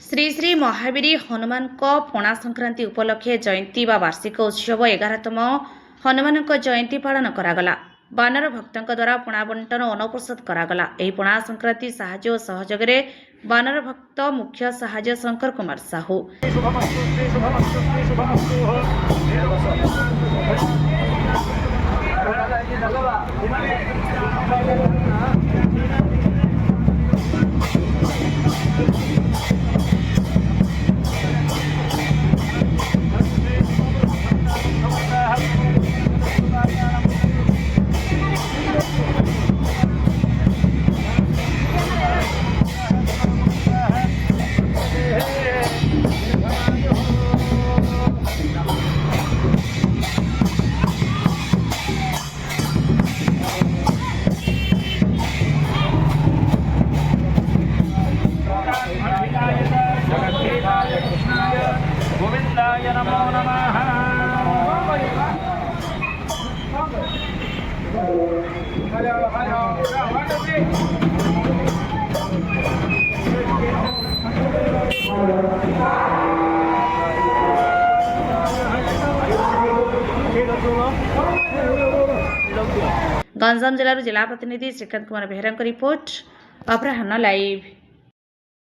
श्री श्री महावीरी हनुमान पणा संक्रांति उपलक्षे जयंती व वार्षिक उत्सव 11तम हनुमान जयंती पालन करागला। बानर भक्तों द्वारा पणा बंटन अनप्रसाद करागला। एही पणा संक्रांति साहाय्य और सहयोग बानर भक्त मुख्य साहाय्य शंकर कुमार साहू गोविंदाय नमो नमः। गंजाम जिल्लार जिला प्रतिनिधि श्रीकांत कुमार बेहरा रिपोर्ट अपराह्न लाइव।